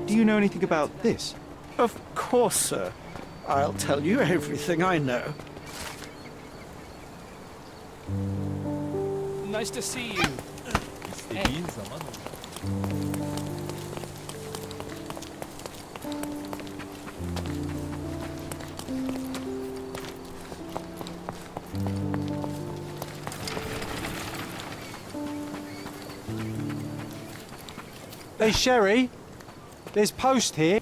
Do you know anything about this? Of course, sir. I'll tell you everything I know. Nice to see you. İstediğin zaman olur. Hey, Sherry. There's post here.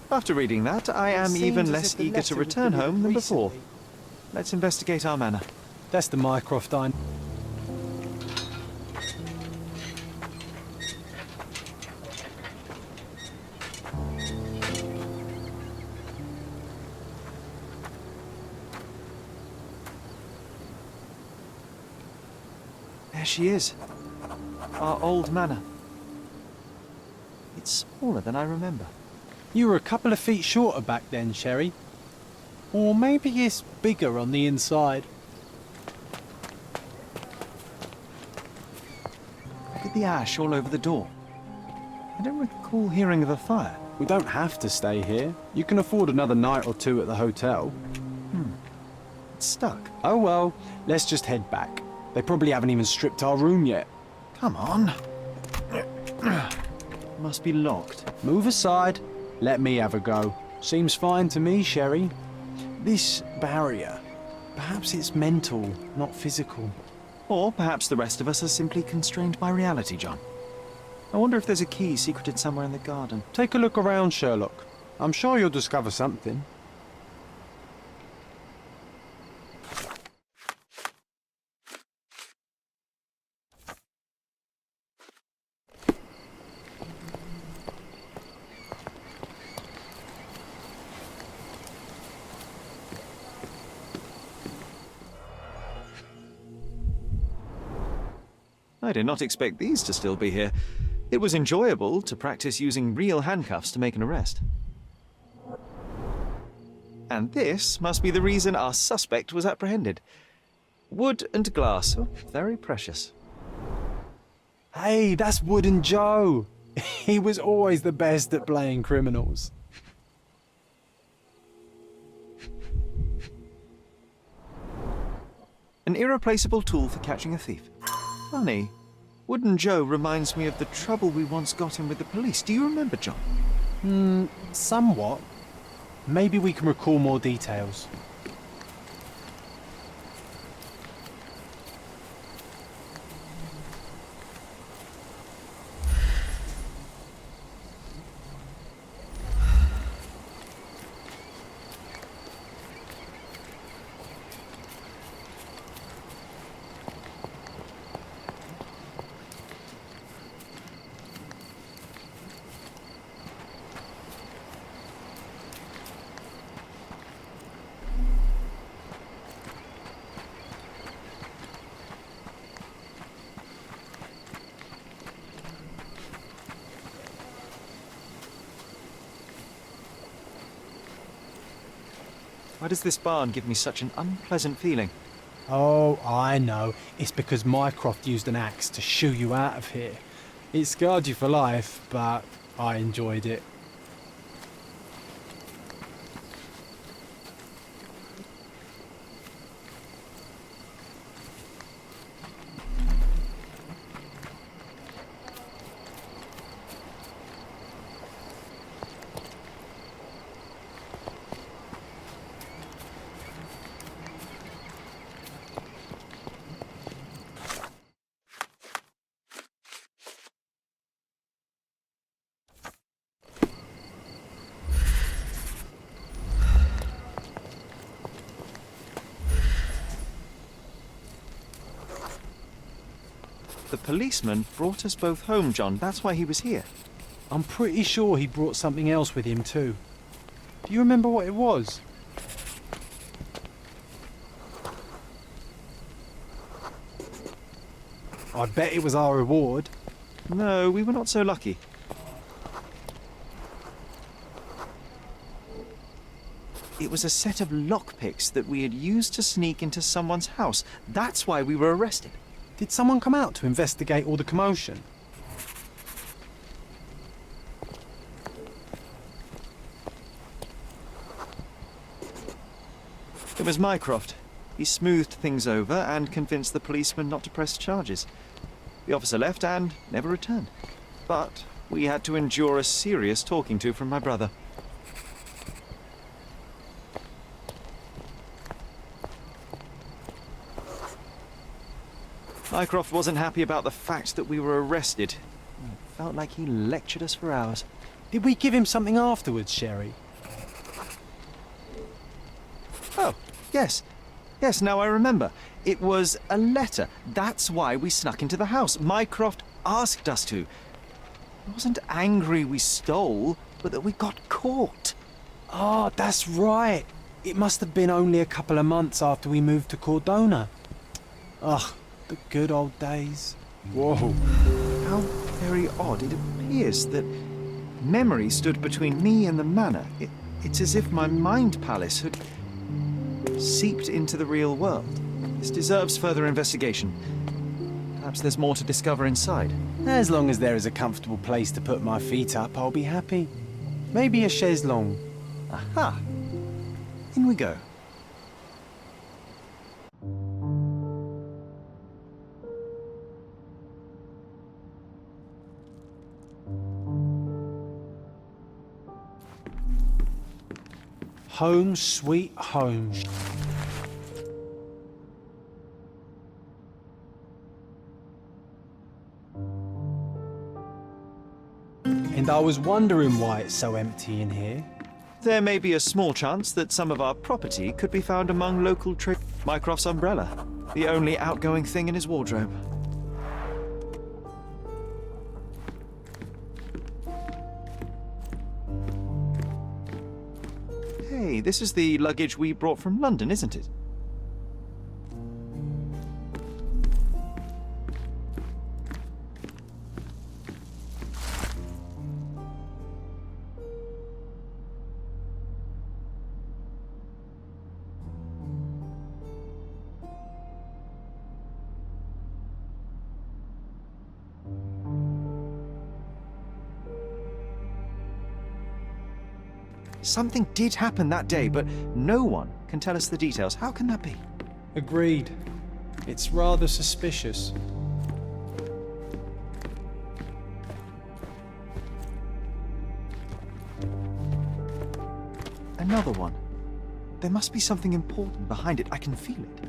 After reading that, I am even less eager to return home than before. Let's investigate our manor. That's the Mycroft I... There she is. Our old manor. It's smaller than I remember. You were a couple of feet shorter back then, Sherry. Or maybe it's bigger on the inside. Look at the ash all over the door. I don't recall hearing of a fire. We don't have to stay here. You can afford another night or two at the hotel. It's stuck. Oh well, let's just head back. They probably haven't even stripped our room yet. Come on. Must be locked. Move aside. Let me have a go. Seems fine to me, Sherry. This barrier, perhaps it's mental, not physical. Or perhaps the rest of us are simply constrained by reality, John. I wonder if there's a key secreted somewhere in the garden. Take a look around, Sherlock. I'm sure you'll discover something. I did not expect these to still be here. It was enjoyable to practice using real handcuffs to make an arrest. And this must be the reason our suspect was apprehended. Wood and glass. Oh, very precious. Hey, that's Wooden Joe. He was always the best at playing criminals. An irreplaceable tool for catching a thief. Funny. Wooden Joe reminds me of the trouble we once got in with the police. Do you remember, John? Somewhat. Maybe we can recall more details. Why does this barn give me such an unpleasant feeling? Oh, I know. It's because Mycroft used an axe to shoo you out of here. It scarred you for life, but I enjoyed it. The policeman brought us both home, John. That's why he was here. I'm pretty sure he brought something else with him too. Do you remember what it was? I bet it was our reward. No, we were not so lucky. It was a set of lockpicks that we had used to sneak into someone's house. That's why we were arrested. Did someone come out to investigate all the commotion? It was Mycroft. He smoothed things over and convinced the policeman not to press charges. The officer left and never returned. But we had to endure a serious talking to from my brother. Mycroft wasn't happy about the fact that we were arrested. It felt like he lectured us for hours. Did we give him something afterwards, Sherry? Oh, yes. Yes, now I remember. It was a letter. That's why we snuck into the house. Mycroft asked us to. He wasn't angry we stole, but that we got caught. Oh, that's right. It must have been only a couple of months after we moved to Cordona. Ugh, the good old days. Whoa. How very odd. It appears that memory stood between me and the manor. It's as if my mind palace had seeped into the real world. This deserves further investigation. Perhaps there's more to discover inside. As long as there is a comfortable place to put my feet up, I'll be happy. Maybe a chaise longue. Aha! In we go. Home sweet home. And I was wondering why it's so empty in here. There may be a small chance that some of our property could be found among local trade. Mycroft's umbrella, the only outgoing thing in his wardrobe. Hey, this is the luggage we brought from London, isn't it? Something did happen that day, but no one can tell us the details. How can that be? Agreed. It's rather suspicious. Another one. There must be something important behind it. I can feel it.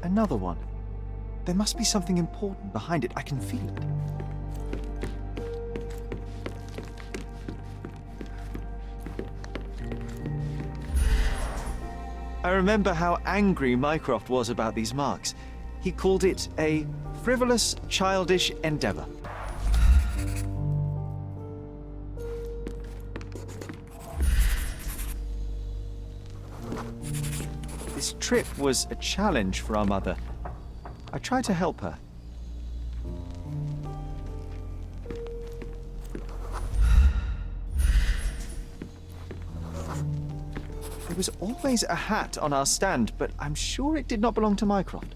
Another one. There must be something important behind it. I can feel it. I remember how angry Mycroft was about these marks. He called it a frivolous, childish endeavor. This trip was a challenge for our mother. I tried to help her. There was always a hat on our stand, but I'm sure it did not belong to Mycroft.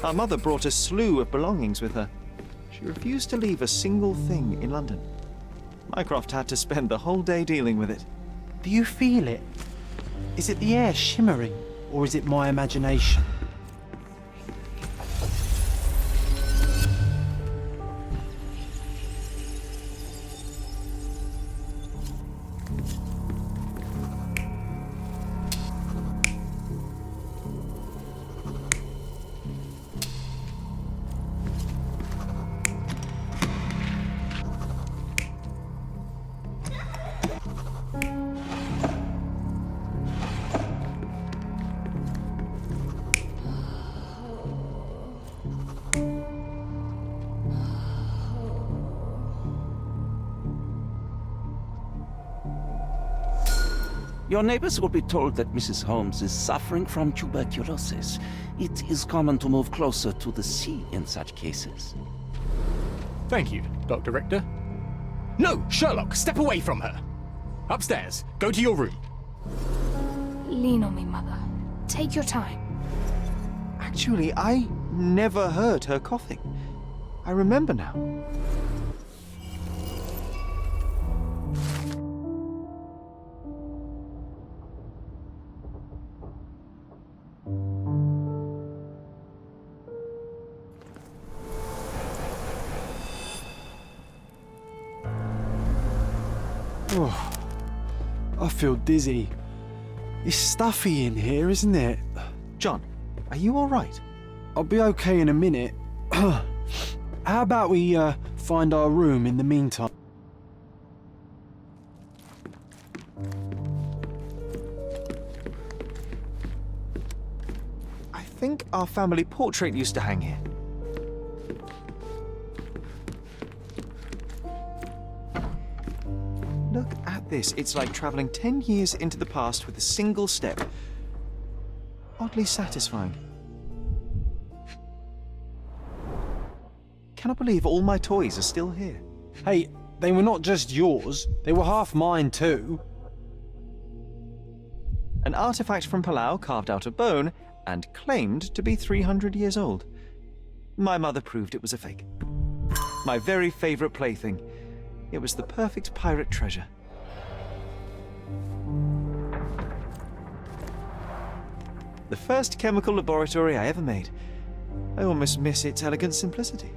Our mother brought a slew of belongings with her. She refused to leave a single thing in London. Mycroft had to spend the whole day dealing with it. Do you feel it? Is it the air shimmering, or is it my imagination? Your neighbors will be told that Mrs. Holmes is suffering from tuberculosis. It is common to move closer to the sea in such cases. Thank you, Dr. Richter. No, Sherlock, step away from her. Upstairs, go to your room. Lean on me, Mother. Take your time. Actually, I never heard her coughing. I remember now. Oh, I feel dizzy. It's stuffy in here, isn't it? John, are you all right? I'll be okay in a minute. How about we find our room in the meantime? I think our family portrait used to hang here. Look at this. It's like traveling 10 years into the past with a single step. Oddly satisfying. Cannot believe all my toys are still here. Hey, they were not just yours, they were half mine too. An artifact from Palau carved out of bone and claimed to be 300 years old. My mother proved it was a fake. My very favorite plaything. It was the perfect pirate treasure. The first chemical laboratory I ever made. I almost miss its elegant simplicity.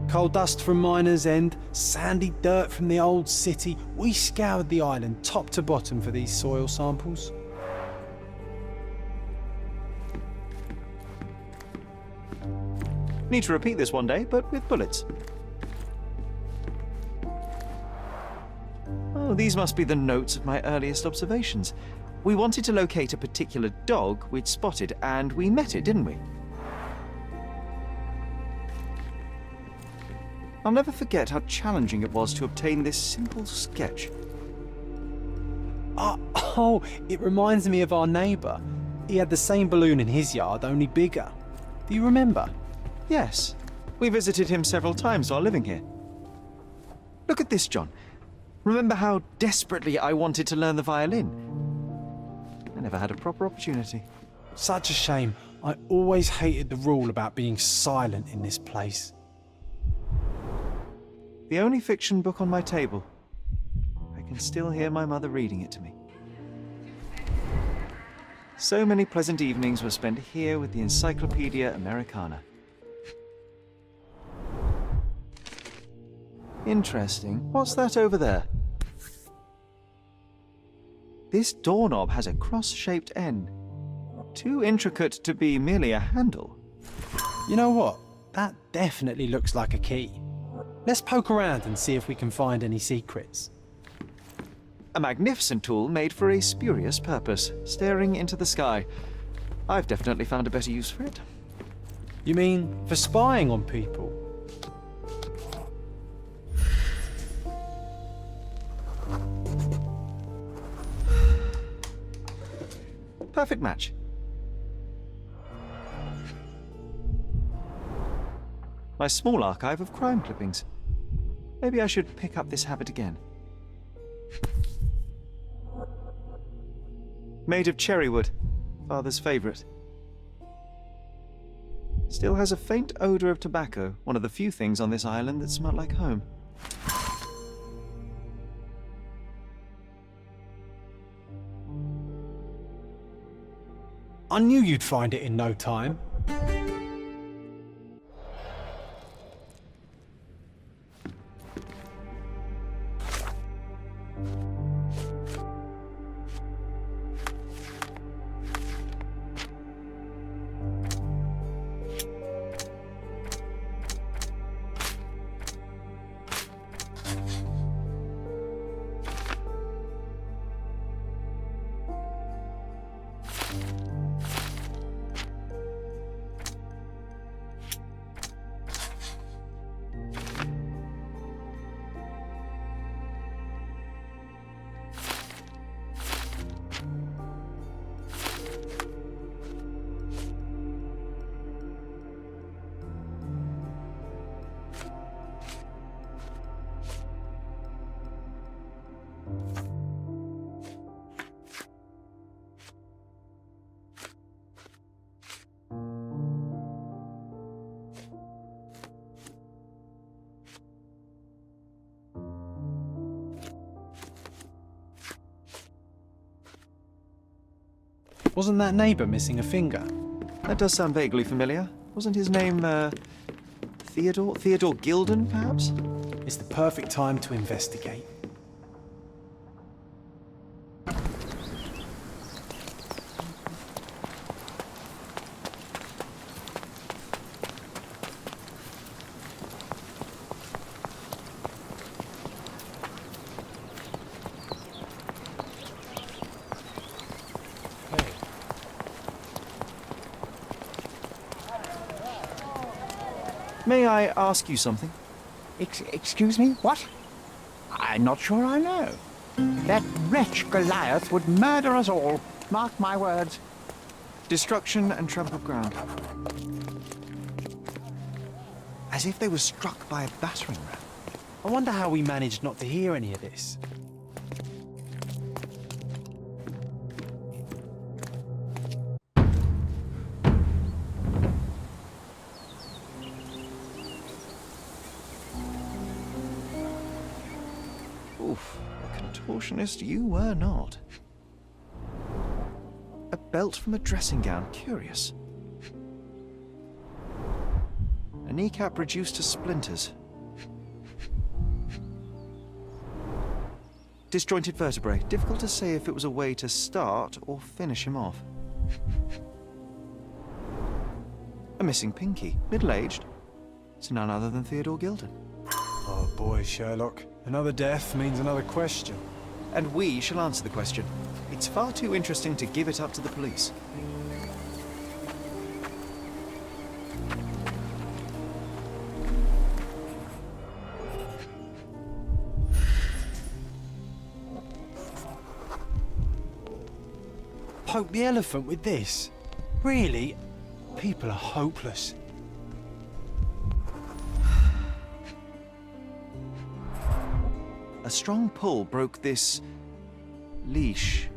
Coal dust from Miner's End, sandy dirt from the old city. We scoured the island top to bottom for these soil samples. Need to repeat this one day, but with bullets. Oh, these must be the notes of my earliest observations. We wanted to locate a particular dog we'd spotted, and we met it, didn't we? I'll never forget how challenging it was to obtain this simple sketch. Oh, it reminds me of our neighbour. He had the same balloon in his yard, only bigger. Do you remember? Yes, we visited him several times while living here. Look at this, John. Remember how desperately I wanted to learn the violin? I never had a proper opportunity. Such a shame. I always hated the rule about being silent in this place. The only fiction book on my table. I can still hear my mother reading it to me. So many pleasant evenings were spent here with the Encyclopedia Americana. Interesting. What's that over there? This doorknob has a cross-shaped end. Too intricate to be merely a handle. You know what? That definitely looks like a key. Let's poke around and see if we can find any secrets. A magnificent tool made for a spurious purpose, staring into the sky. I've definitely found a better use for it. You mean for spying on people? Perfect match. My small archive of crime clippings. Maybe I should pick up this habit again. Made of cherry wood, Father's favourite. Still has a faint odour of tobacco, one of the few things on this island that smell like home. I knew you'd find it in no time. Wasn't that neighbour missing a finger? That does sound vaguely familiar. Wasn't his name, Theodore? Theodore Gilden, perhaps? It's the perfect time to investigate. May I ask you something? Excuse me, what? I'm not sure I know. That wretch Goliath would murder us all. Mark my words. Destruction and trampled ground. As if they were struck by a battering ram. I wonder how we managed not to hear any of this. Oof, a contortionist you were not. A belt from a dressing gown, curious. A kneecap reduced to splinters. Disjointed vertebrae, difficult to say if it was a way to start or finish him off. A missing pinky, middle-aged. It's none other than Theodore Gilden. Oh boy, Sherlock. Another death means another question. And we shall answer the question. It's far too interesting to give it up to the police. Poke the elephant with this? Really? People are hopeless. A strong pull broke this leash.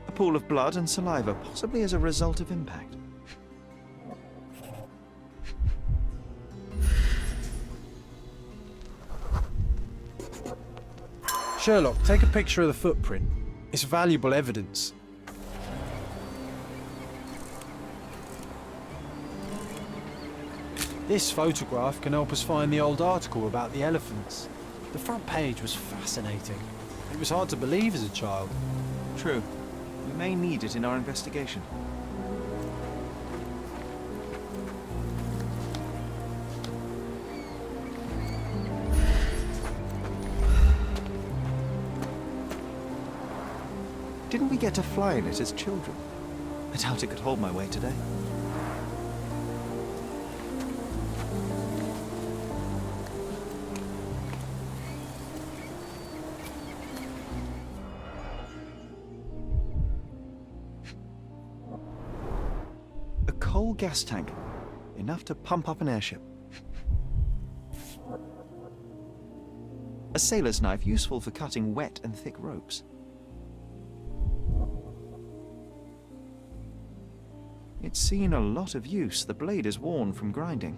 A pool of blood and saliva, possibly as a result of impact. Sherlock, take a picture of the footprint. It's valuable evidence. This photograph can help us find the old article about the elephants. The front page was fascinating. It was hard to believe as a child. True. We may need it in our investigation. Didn't we get to fly in it as children? I doubt it could hold my weight today. A coal gas tank, enough to pump up an airship. A sailor's knife, useful for cutting wet and thick ropes. It's seen a lot of use. The blade is worn from grinding.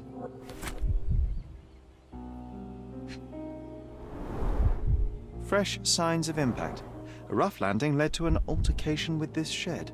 Fresh signs of impact. A rough landing led to an altercation with this shed.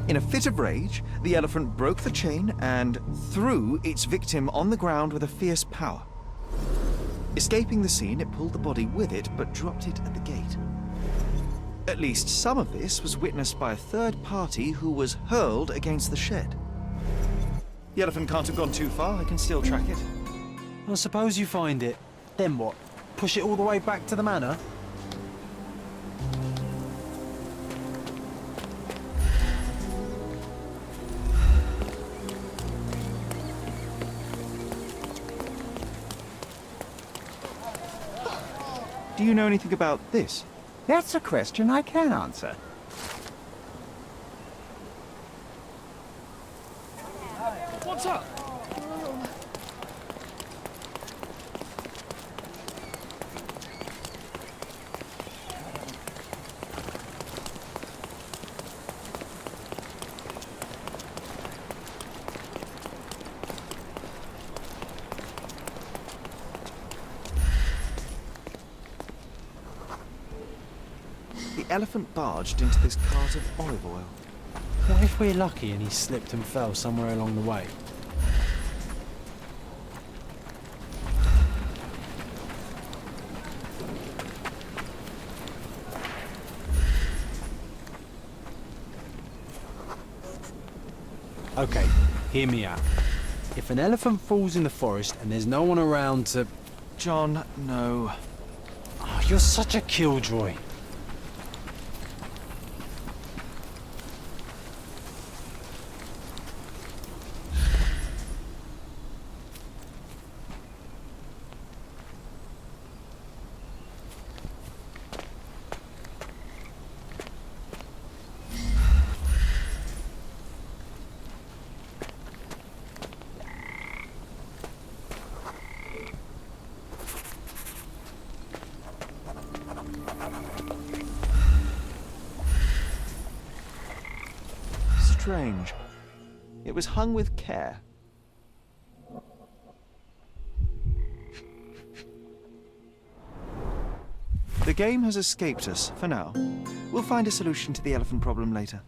In a fit of rage, the elephant broke the chain and threw its victim on the ground with a fierce power. Escaping the scene, it pulled the body with it, but dropped it at the gate. At least some of this was witnessed by a third party who was hurled against the shed. The elephant can't have gone too far. I can still track it. Well, suppose you find it. Then what? Push it all the way back to the manor? Do you know anything about this? That's a question I can answer. What's up? The elephant barged into this cart of olive oil. What if we're lucky and he slipped and fell somewhere along the way? Okay, hear me out. If an elephant falls in the forest and there's no one around to... John, no. Oh, you're such a killjoy. Strange. It was hung with care. The game has escaped us, for now. We'll find a solution to the elephant problem later.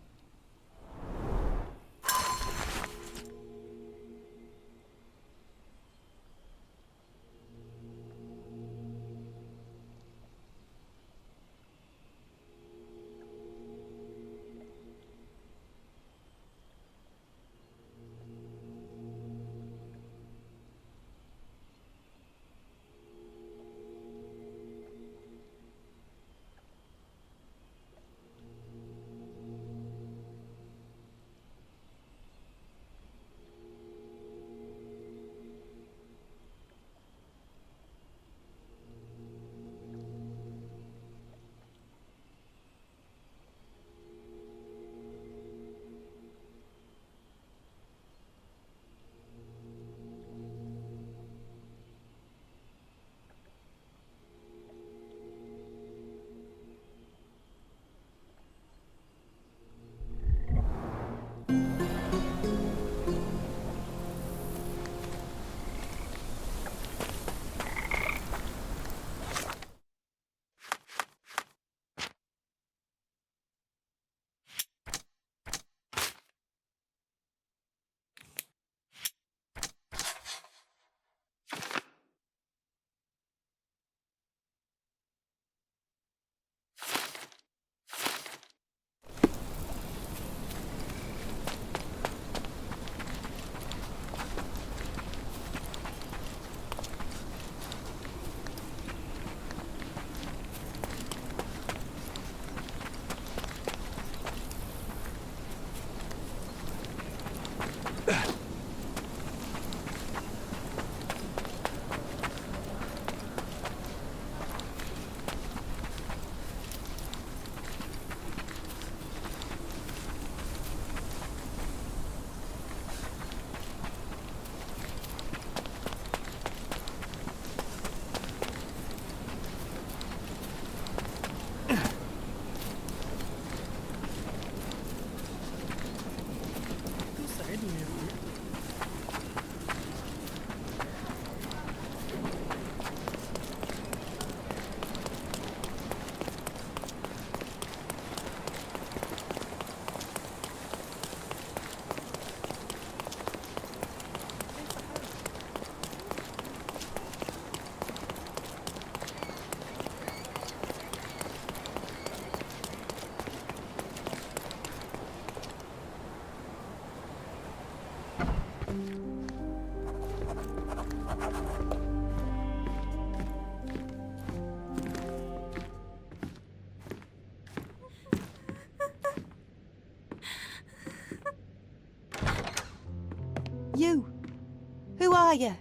are you?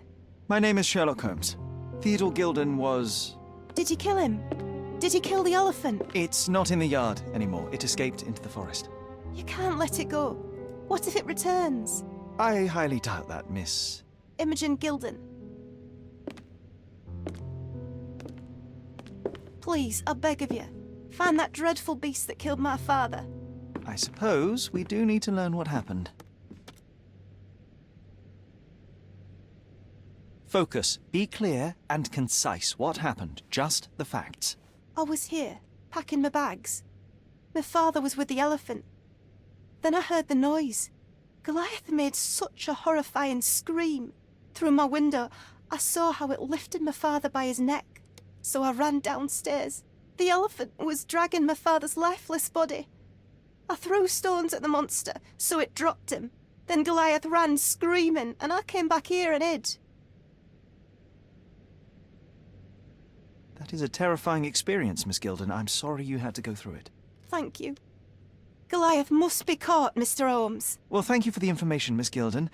My name is Sherlock Holmes. Theodore Gilden was... Did you kill him? Did you kill the elephant? It's not in the yard anymore. It escaped into the forest. You can't let it go. What if it returns? I highly doubt that, Miss... Imogen Gilden. Please, I beg of you, find that dreadful beast that killed my father. I suppose we do need to learn what happened. Focus. Be clear and concise. What happened? Just the facts. I was here, packing my bags. My father was with the elephant. Then I heard the noise. Goliath made such a horrifying scream. Through my window, I saw how it lifted my father by his neck. So I ran downstairs. The elephant was dragging my father's lifeless body. I threw stones at the monster, so it dropped him. Then Goliath ran screaming, and I came back here and hid. That is a terrifying experience, Miss Gilden. I'm sorry you had to go through it. Thank you. Goliath must be caught, Mr. Holmes. Well, thank you for the information, Miss Gilden.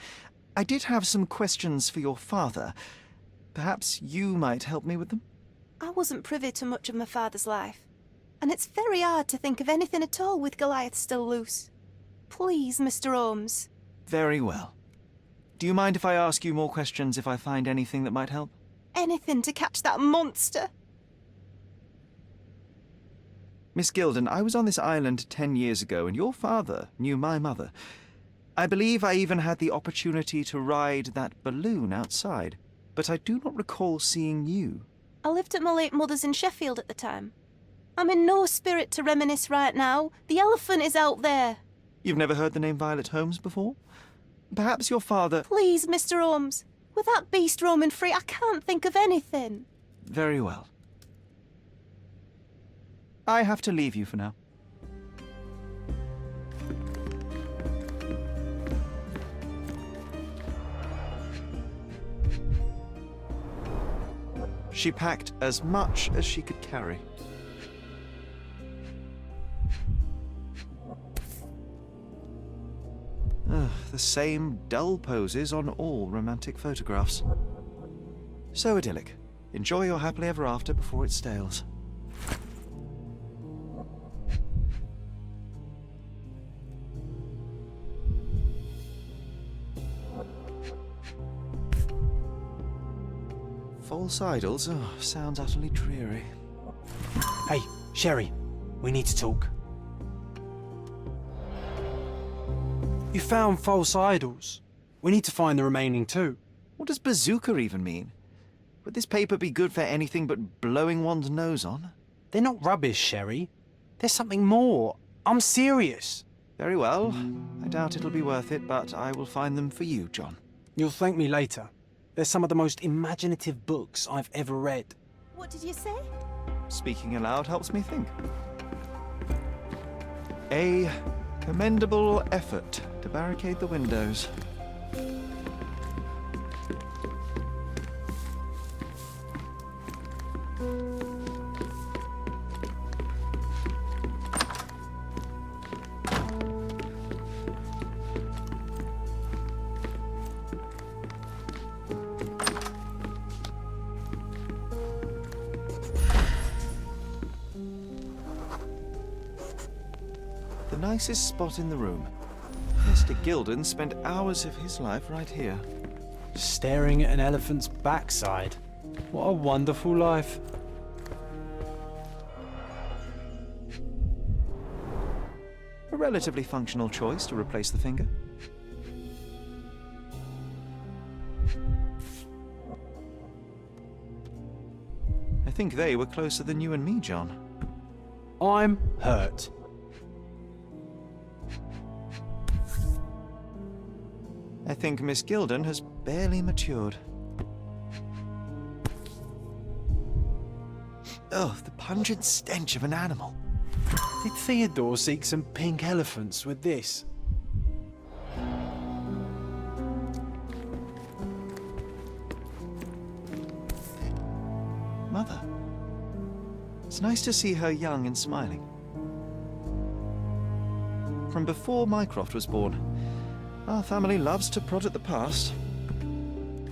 I did have some questions for your father. Perhaps you might help me with them? I wasn't privy to much of my father's life, and it's very hard to think of anything at all with Goliath still loose. Please, Mr. Holmes. Very well. Do you mind if I ask you more questions if I find anything that might help? Anything to catch that monster. Miss Gilden, I was on this island 10 years ago, and your father knew my mother. I believe I even had the opportunity to ride that balloon outside, but I do not recall seeing you. I lived at my late mother's in Sheffield at the time. I'm in no spirit to reminisce right now. The elephant is out there. You've never heard the name Violet Holmes before? Perhaps your father... Please, Mr. Holmes. With that beast roaming free, I can't think of anything. Very well. I have to leave you for now. She packed as much as she could carry. The same dull poses on all romantic photographs. So idyllic. Enjoy your happily ever after before it stales. False idols? Oh, sounds utterly dreary. Hey, Sherry, we need to talk. You found false idols. We need to find the remaining two. What does bazooka even mean? Would this paper be good for anything but blowing one's nose on? They're not rubbish, Sherry. There's something more. I'm serious. Very well. I doubt it'll be worth it, but I will find them for you, John. You'll thank me later. They're some of the most imaginative books I've ever read. What did you say? Speaking aloud helps me think. A commendable effort to barricade the windows. The nicest spot in the room. Mr. Gilden spent hours of his life right here. Staring at an elephant's backside. What a wonderful life. A relatively functional choice to replace the finger. I think they were closer than you and me, John. I'm hurt. I think Miss Gilden has barely matured. Oh, the pungent stench of an animal. Did Theodore seek some pink elephants with this? Mother. It's nice to see her young and smiling. From before Mycroft was born, our family loves to prod at the past.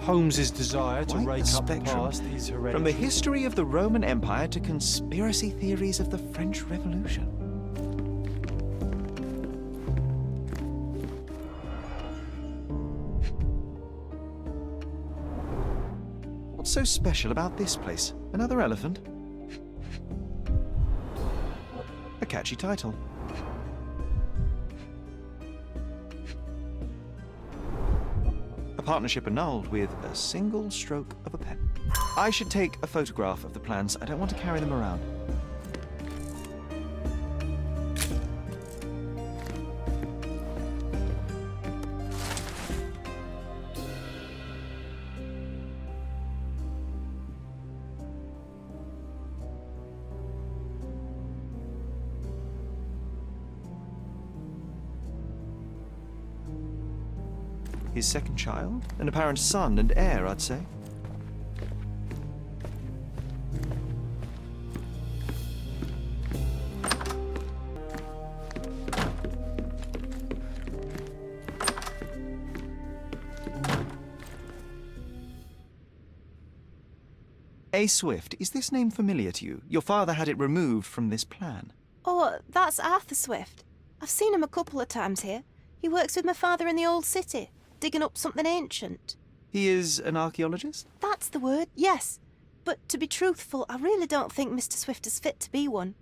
Holmes's desire to Quite the rake up the spectrum. past is hereditary. From the history of the Roman Empire to conspiracy theories of the French Revolution. What's so special about this place? Another elephant? A catchy title. A partnership annulled with a single stroke of a pen. I should take a photograph of the plans. I don't want to carry them around. His second child? An apparent son and heir, I'd say. A. Swift, is this name familiar to you? Your father had it removed from this plan. Oh, that's Arthur Swift. I've seen him a couple of times here. He works with my father in the old city, digging up something ancient. He is an archaeologist? That's the word, yes. But to be truthful, I really don't think Mr. Swift is fit to be one.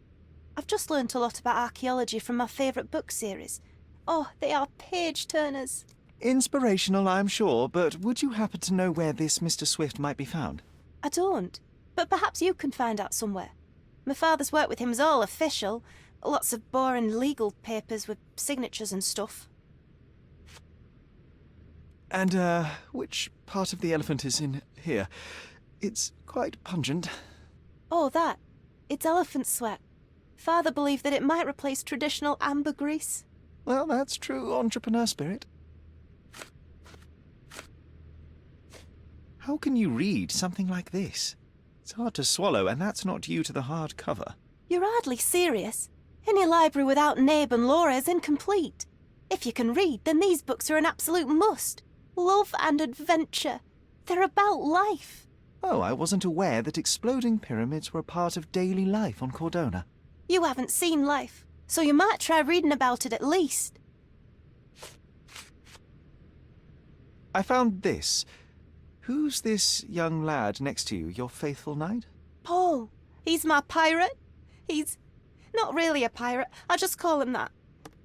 I've just learnt a lot about archaeology from my favourite book series. Oh, they are page-turners. Inspirational, I'm sure, but would you happen to know where this Mr. Swift might be found? I don't, but perhaps you can find out somewhere. My father's work with him is all official. Lots of boring legal papers with signatures and stuff. And, which part of the elephant is in here? It's quite pungent. Oh, that. It's elephant sweat. Father believed that it might replace traditional ambergris. Well, that's true entrepreneur spirit. How can you read something like this? It's hard to swallow, and that's not due to the hard cover. You're hardly serious. Any library without Nabe and Laura is incomplete. If you can read, then these books are an absolute must. Love and adventure. They're about life. Oh, I wasn't aware that exploding pyramids were a part of daily life on Cordona. You haven't seen life, so you might try reading about it at least. I found this. Who's this young lad next to you, your faithful knight? Paul. He's my pirate. He's not really a pirate. I just call him that.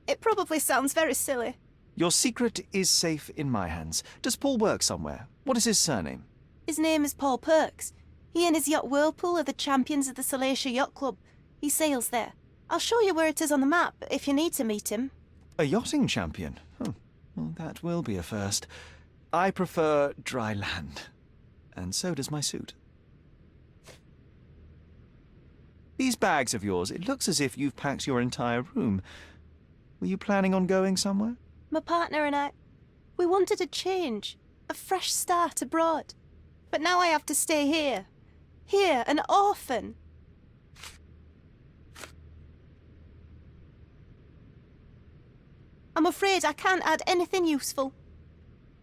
It probably sounds very silly. Your secret is safe in my hands. Does Paul work somewhere? What is his surname? His name is Paul Perks. He and his yacht Whirlpool are the champions of the Salacia Yacht Club. He sails there. I'll show you where it is on the map if you need to meet him. A yachting champion? Oh, well, that will be a first. I prefer dry land. And so does my suit. These bags of yours, it looks as if you've packed your entire room. Were you planning on going somewhere? My partner and I, we wanted a change, a fresh start abroad. But now I have to stay here. Here, an orphan. I'm afraid I can't add anything useful.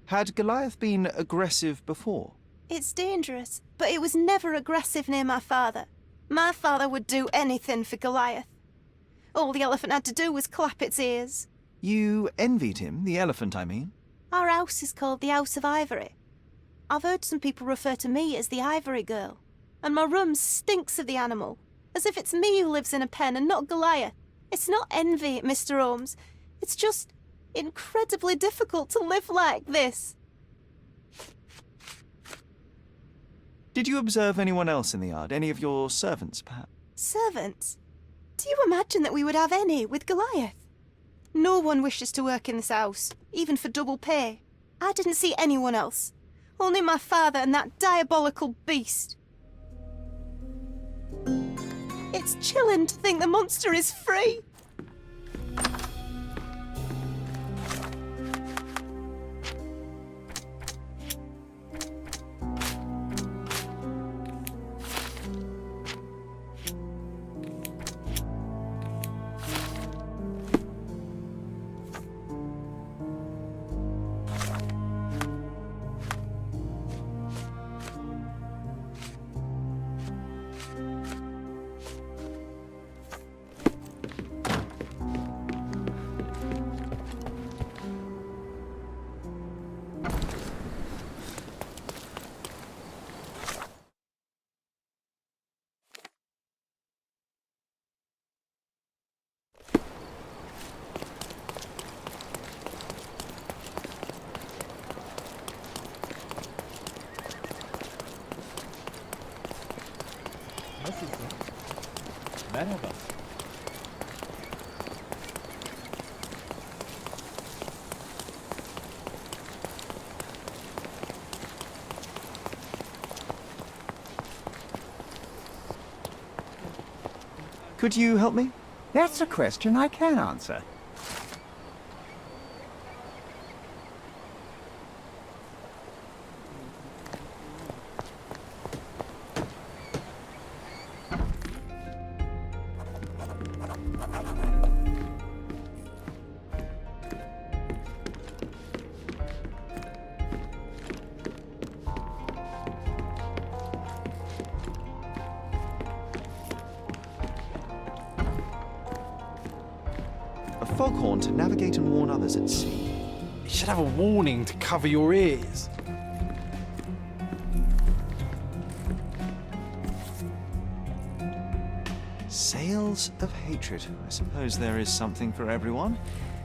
Had Goliath been aggressive before? It's dangerous, but it was never aggressive near my father. My father would do anything for Goliath. All the elephant had to do was clap its ears. You envied him, the elephant, I mean? Our house is called the House of Ivory. I've heard some people refer to me as the Ivory Girl, and my room stinks of the animal, as if it's me who lives in a pen and not Goliath. It's not envy, Mr. Holmes. It's just incredibly difficult to live like this. Did you observe anyone else in the yard? Any of your servants, perhaps? Servants? Do you imagine that we would have any with Goliath? No one wishes to work in this house, even for double pay. I didn't see anyone else. Only my father and that diabolical beast. It's chilling to think the monster is free. Nasılsın? Merhaba. Could you help me? That's a question I can answer. A foghorn to navigate and warn others at sea. You should have a warning to cover your ears. Sails of hatred. I suppose there is something for everyone,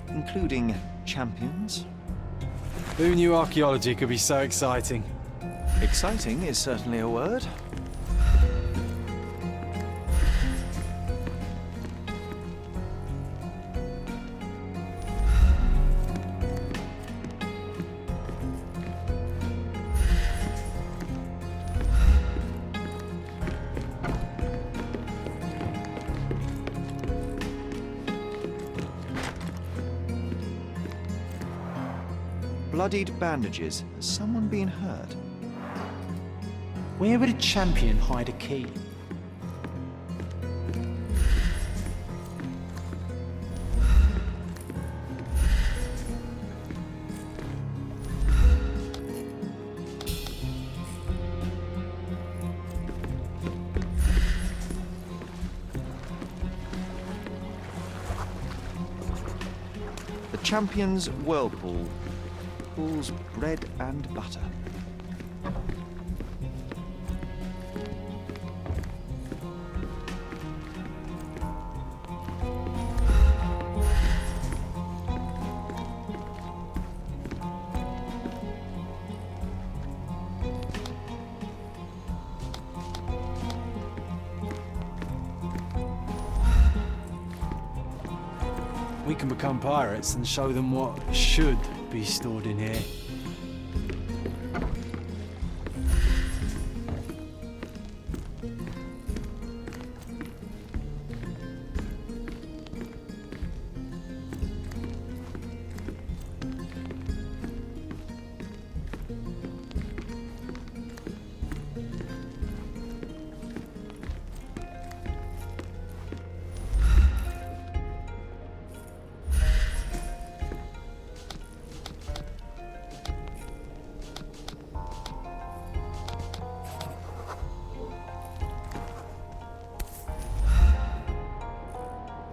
including champions. Who knew archaeology could be so exciting? Exciting is certainly a word. Bloodied bandages. Has someone been hurt? Where would a champion hide a key? The champion's whirlpool. Pool's bread and butter. We can become pirates and show them what should be stored in here.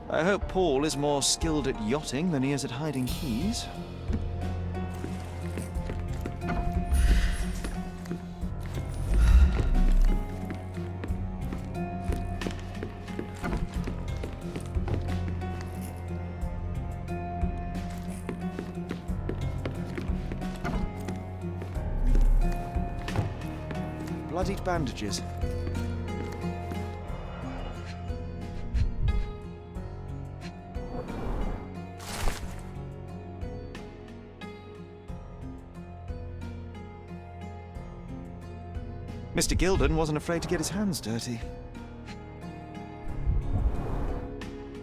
I hope Paul is more skilled at yachting than he is at hiding keys. Bloodied bandages. Mr. Gilden wasn't afraid to get his hands dirty.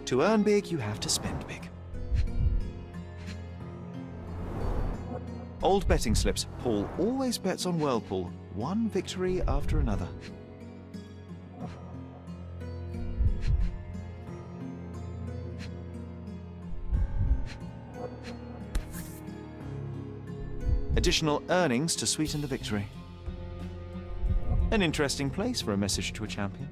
To earn big, you have to spend big. Old betting slips. Paul always bets on Whirlpool. One victory after another. Additional earnings to sweeten the victory. An interesting place for a message to a champion.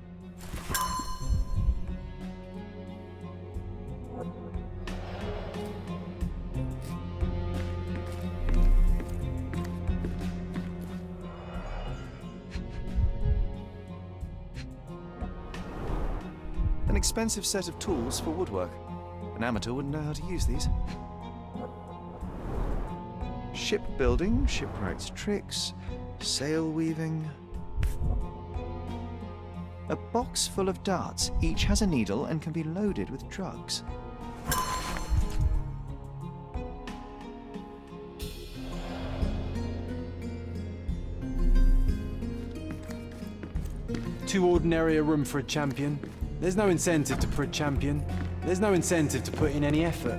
An expensive set of tools for woodwork. An amateur wouldn't know how to use these. Shipbuilding, shipwright's tricks, sail weaving. A box full of darts. Each has a needle and can be loaded with drugs. Too ordinary a room for a champion. There's no incentive to put a champion. There's no incentive to put in any effort.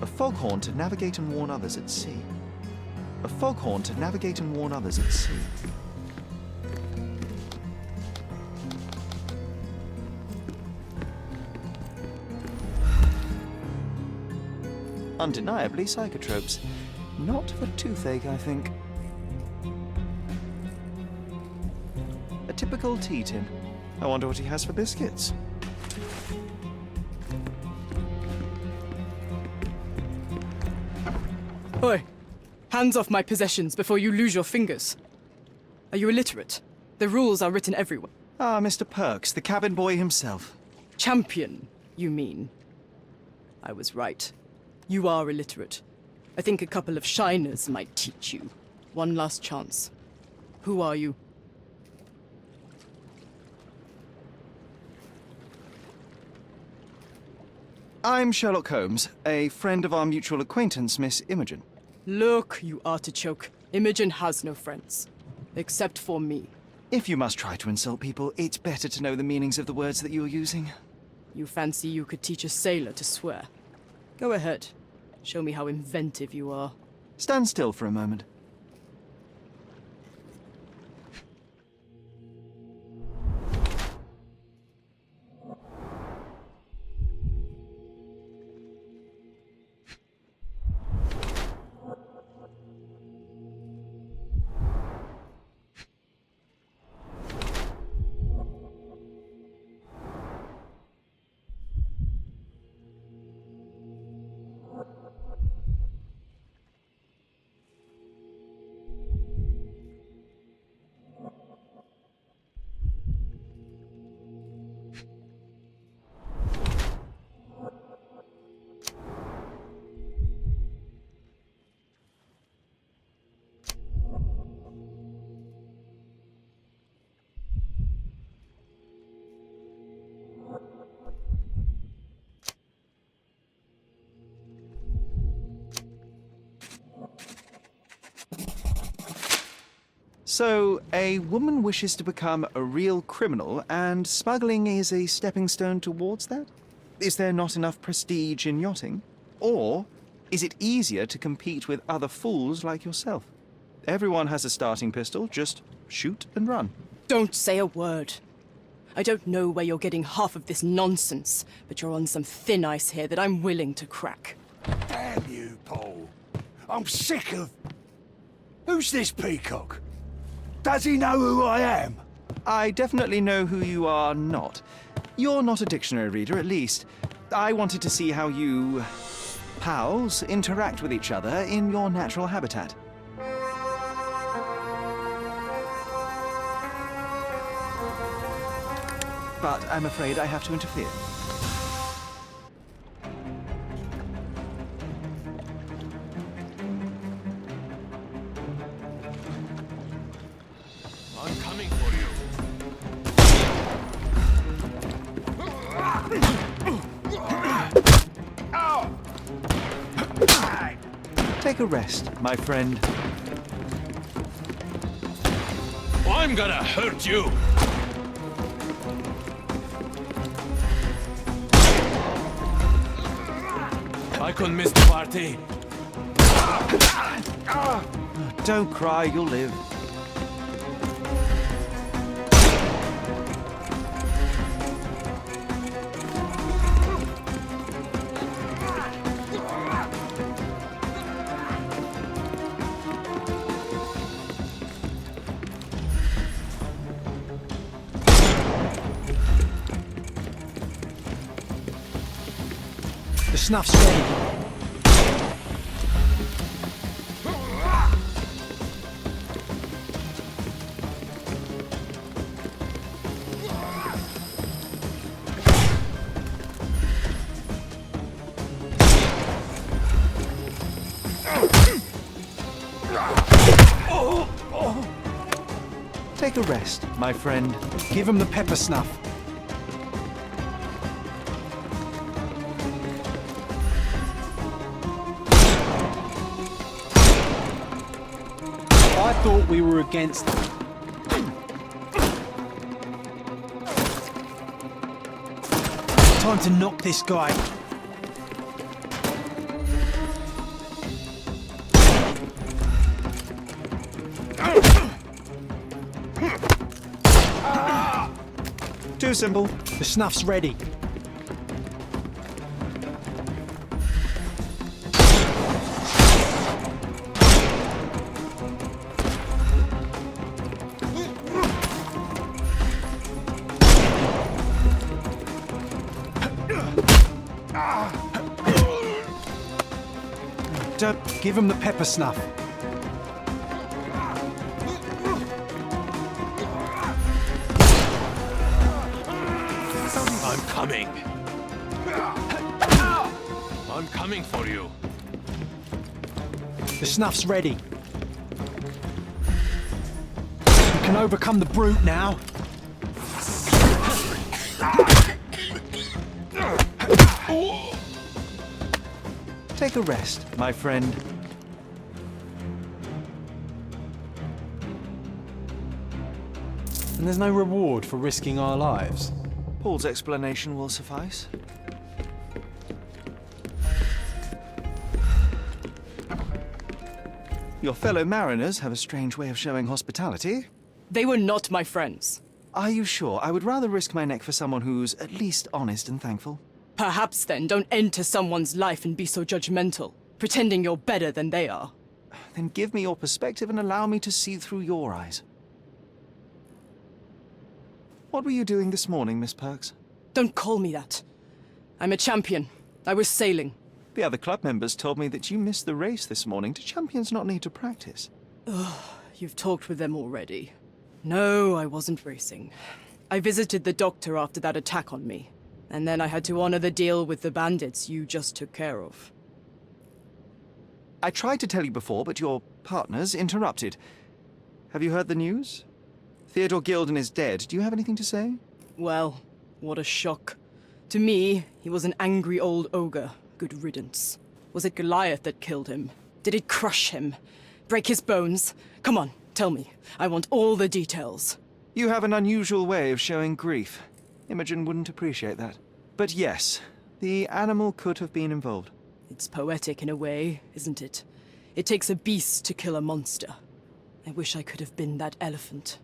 A foghorn to navigate and warn others at sea. A foghorn to navigate and warn others at sea. Undeniably psychotropes. Not for toothache, I think. A typical tea tin. I wonder what he has for biscuits. Oi! Hands off my possessions before you lose your fingers. Are you illiterate? The rules are written everywhere. Ah, Mr. Perks, the cabin boy himself. Champion, you mean? I was right. You are illiterate. I think a couple of shiners might teach you. One last chance. Who are you? I'm Sherlock Holmes, a friend of our mutual acquaintance, Miss Imogen. Look, you artichoke. Imogen has no friends. Except for me. If you must try to insult people, it's better to know the meanings of the words that you're using. You fancy you could teach a sailor to swear? Go ahead. Show me how inventive you are. Stand still for a moment. So, a woman wishes to become a real criminal, and smuggling is a stepping stone towards that? Is there not enough prestige in yachting? Or is it easier to compete with other fools like yourself? Everyone has a starting pistol, just shoot and run. Don't say a word. I don't know where you're getting half of this nonsense, but you're on some thin ice here that I'm willing to crack. Damn you, Paul. I'm sick of... Who's this peacock? Does he know who I am? I definitely know who you are not. You're not a dictionary reader, at least. I wanted to see how you... pals interact with each other in your natural habitat. But I'm afraid I have to interfere. I'm coming for you. Take a rest, my friend. I'm gonna hurt you. I couldn't miss the party. Don't cry, you'll live. snuff's ready. Take a rest, my friend. Give him the pepper snuff. I thought we were against... Time to knock this guy. Too simple. The snuff's ready. Give him the pepper snuff. I'm coming. I'm coming for you. The snuff's ready. You can overcome the brute now. Take a rest, my friend. And there's no reward for risking our lives. Paul's explanation will suffice. Your fellow mariners have a strange way of showing hospitality. They were not my friends. Are you sure? I would rather risk my neck for someone who's at least honest and thankful. Perhaps then don't enter someone's life and be so judgmental, pretending you're better than they are. Then give me your perspective and allow me to see through your eyes. What were you doing this morning, Miss Perks? Don't call me that. I'm a champion. I was sailing. The other club members told me that you missed the race this morning. Do champions not need to practice? You've talked with them already. No, I wasn't racing. I visited the doctor after that attack on me. And then I had to honor the deal with the bandits you just took care of. I tried to tell you before, but your partners interrupted. Have you heard the news? Theodore Gilden is dead. Do you have anything to say? Well, what a shock. To me, he was an angry old ogre. Good riddance. Was it Goliath that killed him? Did it crush him? Break his bones? Come on, tell me. I want all the details. You have an unusual way of showing grief. Imogen wouldn't appreciate that. But yes, the animal could have been involved. It's poetic in a way, isn't it? It takes a beast to kill a monster. I wish I could have been that elephant.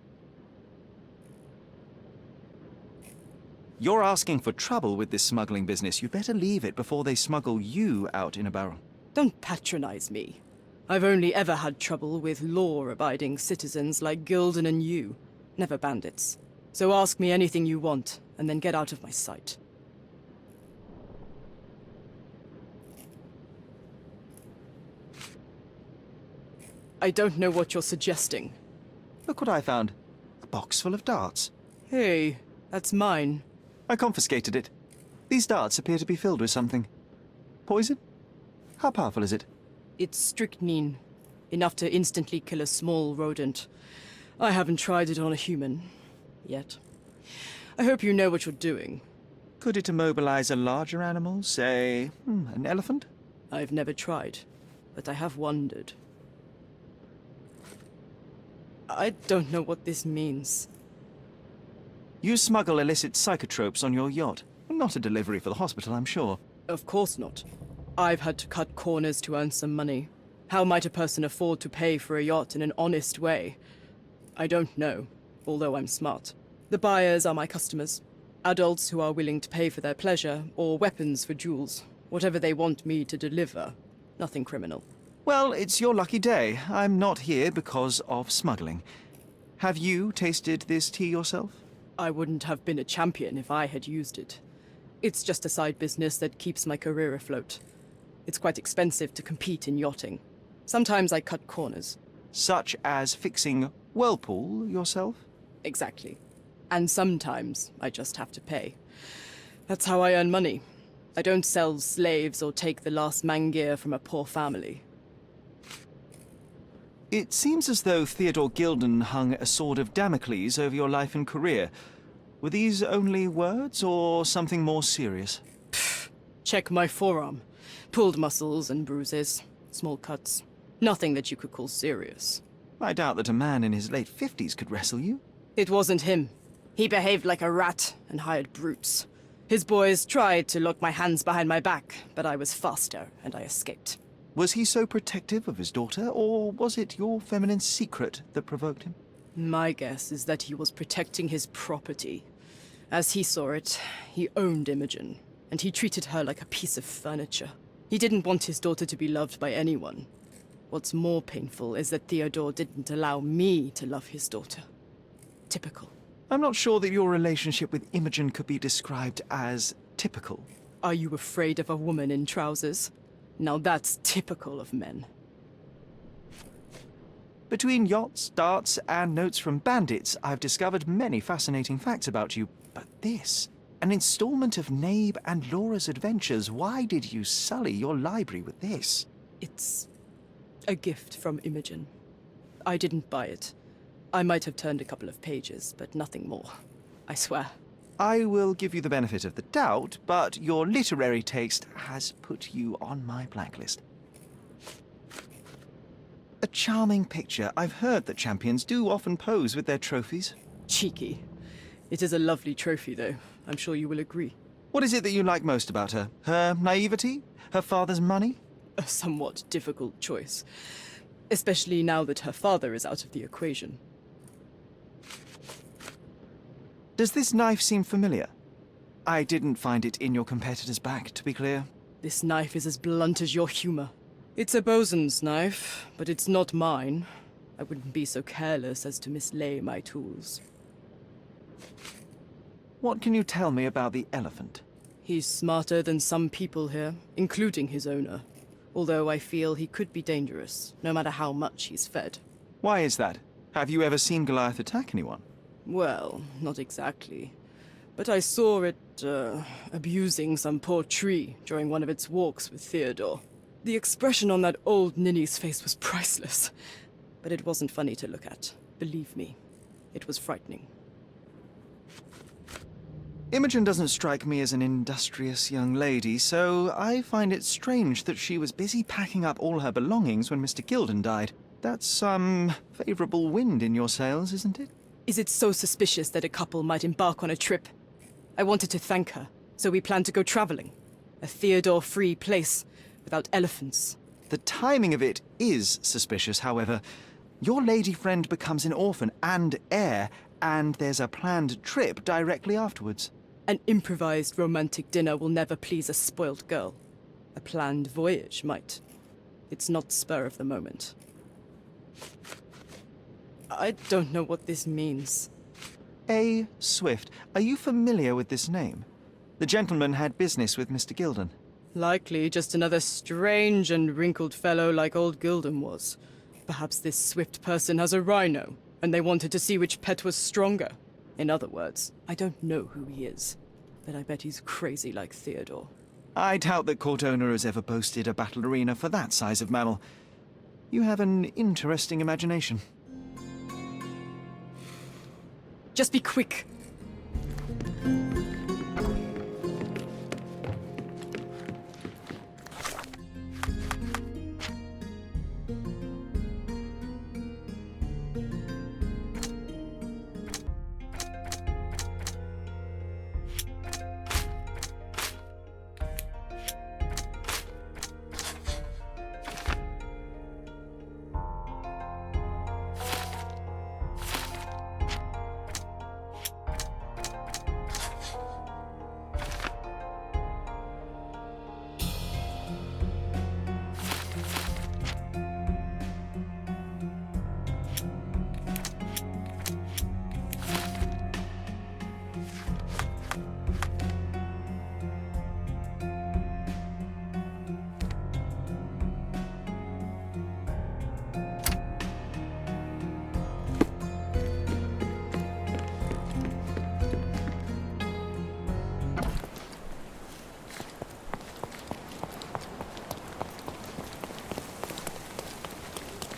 You're asking for trouble with this smuggling business. You'd better leave it before they smuggle you out in a barrel. Don't patronize me. I've only ever had trouble with law-abiding citizens like Gilden and you, never bandits. So ask me anything you want, and then get out of my sight. I don't know what you're suggesting. Look what I found. A box full of darts. Hey, that's mine. I confiscated it. These darts appear to be filled with something. Poison? How powerful is it? It's strychnine. Enough to instantly kill a small rodent. I haven't tried it on a human. Yet. I hope you know what you're doing. Could it immobilize a larger animal? Say, an elephant? I've never tried, but I have wondered. I don't know what this means. You smuggle illicit psychotropes on your yacht. Not a delivery for the hospital, I'm sure. Of course not. I've had to cut corners to earn some money. How might a person afford to pay for a yacht in an honest way? I don't know, although I'm smart. The buyers are my customers. Adults who are willing to pay for their pleasure, or weapons for jewels. Whatever they want me to deliver. Nothing criminal. Well, it's your lucky day. I'm not here because of smuggling. Have you tasted this tea yourself? I wouldn't have been a champion if I had used it. It's just a side business that keeps my career afloat. It's quite expensive to compete in yachting. Sometimes I cut corners. Such as fixing Whirlpool yourself? Exactly. And sometimes I just have to pay. That's how I earn money. I don't sell slaves or take the last mangear from a poor family. It seems as though Theodore Gilden hung a sword of Damocles over your life and career. Were these only words, or something more serious? Check my forearm. Pulled muscles and bruises. Small cuts. Nothing that you could call serious. I doubt that a man in his late 50s could wrestle you. It wasn't him. He behaved like a rat and hired brutes. His boys tried to lock my hands behind my back, but I was faster and I escaped. Was he so protective of his daughter, or was it your feminine secret that provoked him? My guess is that he was protecting his property. As he saw it, he owned Imogen, and he treated her like a piece of furniture. He didn't want his daughter to be loved by anyone. What's more painful is that Theodore didn't allow me to love his daughter. Typical. I'm not sure that your relationship with Imogen could be described as typical. Are you afraid of a woman in trousers? Now that's typical of men. Between yachts, darts, and notes from bandits, I've discovered many fascinating facts about you. But this, an installment of Nabe and Laura's adventures, why did you sully your library with this? It's a gift from Imogen. I didn't buy it. I might have turned a couple of pages, but nothing more. I swear. I will give you the benefit of the doubt, but your literary taste has put you on my blacklist. A charming picture. I've heard that champions do often pose with their trophies. Cheeky. It is a lovely trophy, though. I'm sure you will agree. What is it that you like most about her? Her naivety? Her father's money? A somewhat difficult choice. Especially now that her father is out of the equation. Does this knife seem familiar? I didn't find it in your competitor's back, to be clear. This knife is as blunt as your humor. It's a bosun's knife, but it's not mine. I wouldn't be so careless as to mislay my tools. What can you tell me about the elephant? He's smarter than some people here, including his owner. Although I feel he could be dangerous, no matter how much he's fed. Why is that? Have you ever seen Goliath attack anyone? Well, not exactly. But I saw it, abusing some poor tree during one of its walks with Theodore. The expression on that old ninny's face was priceless. But it wasn't funny to look at. Believe me, it was frightening. Imogen doesn't strike me as an industrious young lady, so I find it strange that she was busy packing up all her belongings when Mr. Gilden died. That's some favorable wind in your sails, isn't it? Is it so suspicious that a couple might embark on a trip? I wanted to thank her, so we planned to go traveling. A Theodore-free place, without elephants. The timing of it is suspicious, however. Your lady friend becomes an orphan and heir, and there's a planned trip directly afterwards. An improvised romantic dinner will never please a spoiled girl. A planned voyage might. It's not spur of the moment. I don't know what this means. A. Swift. Are you familiar with this name? The gentleman had business with Mr. Gilden. Likely just another strange and wrinkled fellow like old Gilden was. Perhaps this Swift person has a rhino, and they wanted to see which pet was stronger. In other words, I don't know who he is, but I bet he's crazy like Theodore. I doubt that Cordona has ever boasted a battle arena for that size of mammal. You have an interesting imagination. Just be quick.